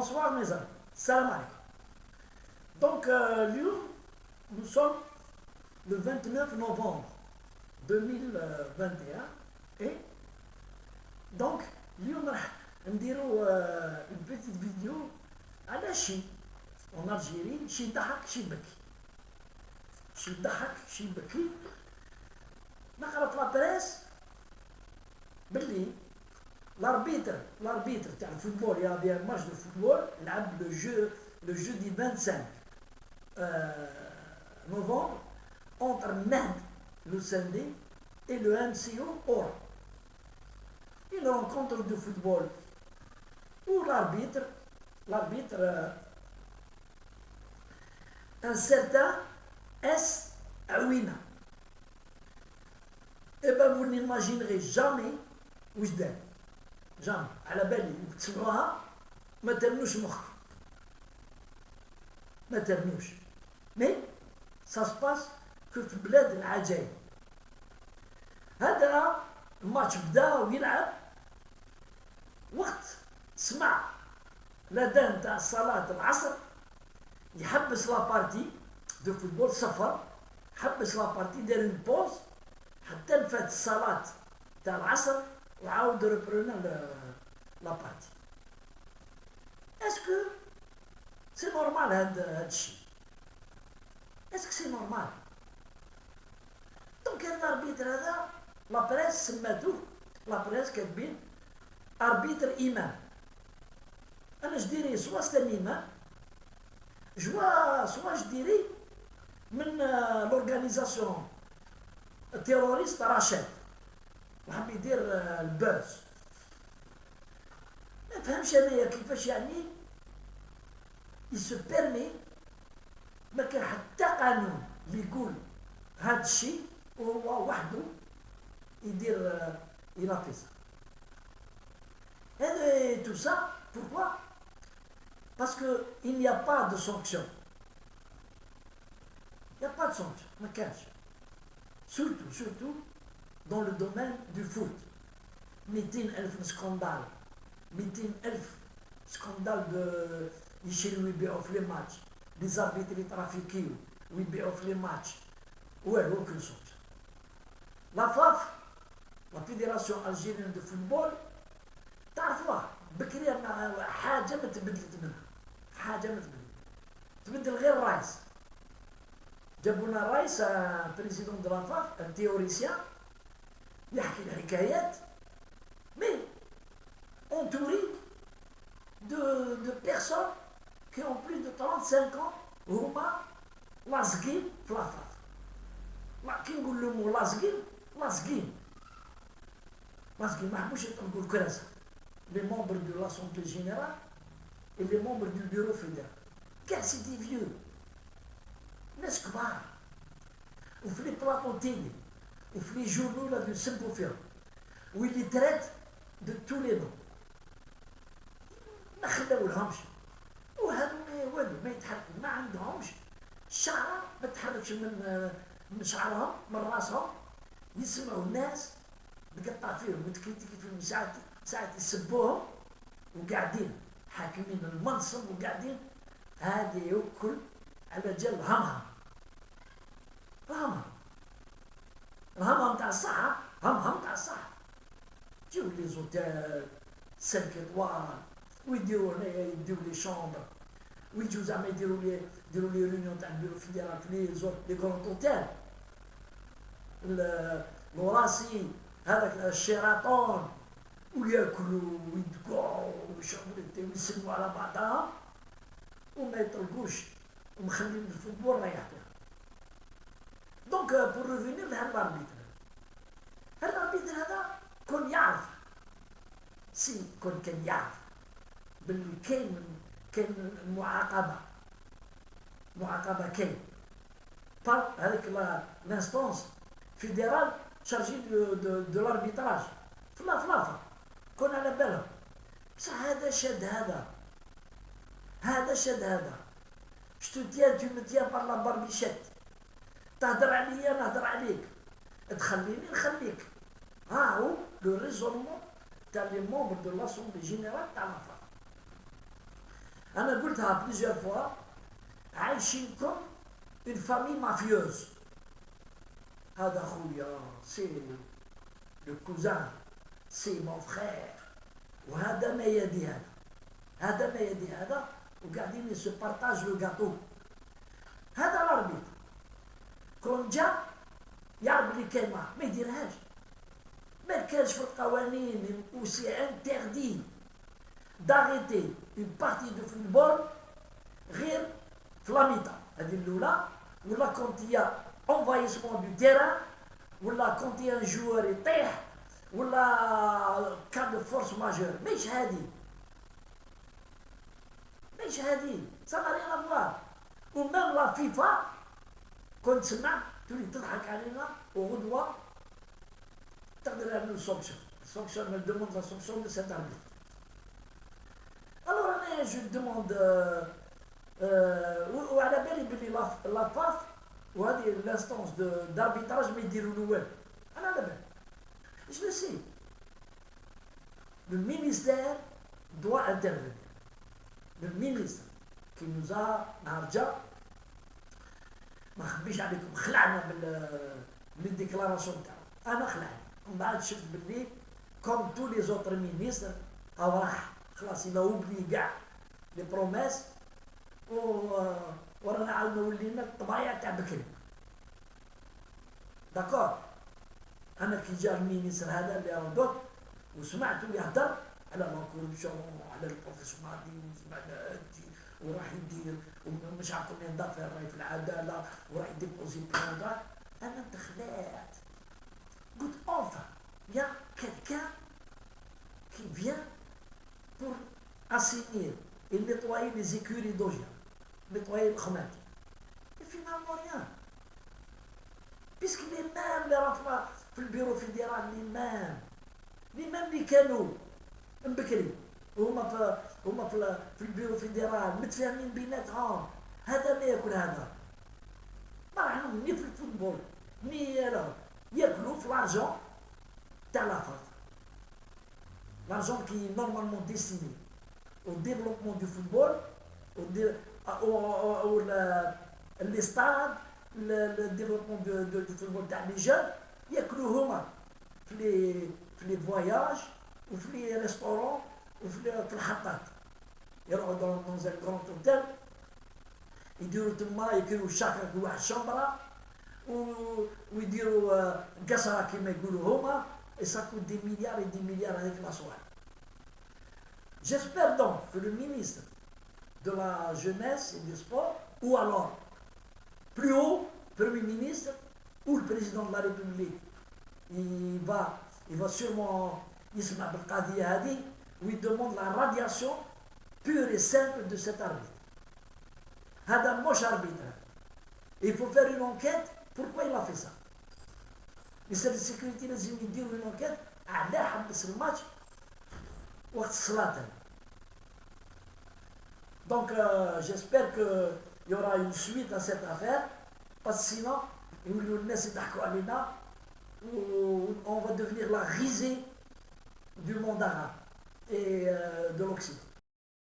Bonsoir mes amis, salam alaikum. Donc, nous sommes le 29 novembre 2021 et donc, اليوم راح نديرو une petite vidéo على شي en Algérie شي يضحك شي يبكي شي يضحك شي يبكي. نقرا في لابريس باللي l'arbitre تاع الفوتبول يا بيان ماتش دو فوتبول لعب le jeudi 25 novembre entre Mehdi Loussendé et le MCO Or. Une rencontre de football où l'arbitre un certain S. Aouina. Et ben vous n'imaginerez jamais où je donne. Jamais. على بالي تسمعوها ما ترنوش مخ. ما ترنوش. Mais ça se passe que في بلاد العجائب. هذا الماتش بدا ويلعب وقت سمع الأذان تاع صلاة العصر يحبس لابارتي دو فوتبول صفر حبس لابارتي دار اون بوز حتى نفات الصلاة تاع العصر وعاود ريبرونا لابارتي. اسكو سي نورمال هاد الشيء؟ اسكو سي نورمال؟ دونك هاد الاربيتر هذا لابريس سماتوه لابريس كاتبين اربيتر امام. انا جديري سوا ستان امام سوا جديري من لورغانيزاسيون التيروريست راشد وحب يدير البوز. ما فهمش انايا كيفاش يعني يسو بيرمي ما كان حتى قانون اللي يقول هذا الشيء وهو وحده يدير ينفذ. Et tout ça, pourquoi? Parce qu'il n'y a pas de sanction. Il n'y a pas de sanction, ما كانش. Surtout dans le domaine du foot. 200,000 سكوندال 200,000 سكوندال يشريو ويبيعوا في لي ماتش لي زابيتر يترافيكيو ويبيعوا في لي ماتش والو اوكين سانكسيون. لا فاف لا فيدراسيون الجيريان دو فوتبول تعرفوها بكري حاجه ما تبدلت منها حاجه ما تبدل غير الرئيس. جابوا لنا الرئيس بريزيدون دو لا فاف ان تيوريسيان يحكي الحكايات مي entouré de personnes qui ont plus de 35 ans هما لاصقين في لافاف. كي نقول لهم لاصقين ما حبوش يطلقوا الكراسه. Les membres de l'Assemblée générale et les membres du bureau fédéral. Car c'est des vieux. ناس كبار. وفي لي بلاطو تيلي وفي لي جورنو لا يسبوا فيهم واللي ترات دو تو لي نو. ما خلاولهمش وهذو والو ما يتحركوا ما عندهمش الشعره ما تحركش من شعرهم من راسهم. يسمعوا الناس تقطع فيهم وتكريتيكي فيهم ساعات يسبوهم وقاعدين حاكمين المنصب وقاعدين هذا يوكل على جال همهم تاع الصحة همهم تاع الصحة. جيو لي زوتيل 5 ايطوال ويديروا هنايا يديو لي شومبر ويجيو زعما يديروا لي ريونيون تاع البيرو فيدرال في لي كرون اوتيل لوراسي هذاك الشيراتون وياكلوا ويدقوا ويشربوا ويسلموا على بعضها وما يطلقوش ومخلين الفوتبول رايح فيها. دونك بور ريفينير لهاد الاربيتر هذا كون يعرف كان يعرف باللي كاين معاقبه كاين بار هذيك لانستونس فيدرال شارجي دو لاربيتراج فلافا كون على بالهم. بصح هذا شاد هذا شتو tu me tiens par la barbichette. تهدر عليا نهدر عليك تخليني نخليك. ها هو لو ريزونمون تاع لي مومبر دو لاسومبلي جينيرال تاع لافا. أنا قلتها plusieurs fois. عايشين comme une famille mafieuse. هذا خويا c'est le cousin, c'est mon frère. وهذا ما يدي هذا. هذا ما يدي هذا وقاعدين se partagent le gâteau. هذا الاربيتر كون جا يعرف اللي كاين معاه ما يديرهاش. ما كانش في القوانين وسي انتردي d'arrêter une partie de football غير في لا ميتا هذه الاولى ولا كونت يا envahissement du terrain ولا كونت يا ان جوار يطيح ولا كان دو فورس ماجور. ماهيش هادي ماهيش هادي سا n'a rien à voir. ومام لا فيفا كنت تسمع تولي تضحك علينا وغدوه تقدر يعملوا سونكسيون. سونكسيون me demande la sanction de cet arbitre. Alors انا جو demande وعلى بالي بلي لا فاف وهذه الانستونس d'arbitrage ما يديروا له والو. انا على بالي je le sais. Le ministère doit intervenir. Le ministre qui nous a نهار ما نخبيش عليكم خلعنا من الديكلاراسيون تاعو. انا خلعني ومن بعد شفت باللي كوم تو لي زوتر مينيستر او راح خلاص الى اوبلي كاع لي بروميس ورانا عاود ولينا الطبايع تاع بكري. داكور. انا كي جا المينيستر هذا اللي راه دوك وسمعته يهدر على لا كوربسيون على البروفيسيوناليزم على هادي وراح يدير ومش عارف كومبيان دافير راهي في العداله وراح يديبوزي بلان. انا تخلعت قلت enfin il y a quelqu'un qui vient pour assainir et nettoyer les écuries d'Ogia, nettoyer le Khmet. Et finalement rien. Puisque les mêmes les رافضة في البيرو فيدرال les mêmes اللي كانوا من بكري هما في البيرو فيدرال متفاهمين بيناتهم. هذا ما ياكل هذا ما راحوا ني في الفوتبول ني ياكلوا في لارجون تاع لا فاف. L'argent qui est normalement destiné au développement du football, les stades, le développement du football dans les jeunes, il y a que le homa, les voyages, ou les restaurants, ou les khatat. Ils sont dans un grand hôtel, ils disent chaque chambre, ou ils disent gasara qui me goûte homa. Et ça coûte des milliards et des milliards avec la soirée. J'espère donc que le ministre de la Jeunesse et du Sport, ou alors plus haut, Premier ministre, ou le président de la République, il va sûrement, Isma Belkadi Hadi, où il demande la radiation pure et simple de cet arbitre. Hadam Mosh arbitre. Il faut faire une enquête, pourquoi il a fait ça. Les services de sécurité لازم يديروا une enquête على حبس الماتش وقت الصلاة. Donc j'espère qu'il y aura une suite à cette affaire parce que sinon يولوا الناس يضحكوا علينا on va devenir la risée du monde arabe et de l'Occident.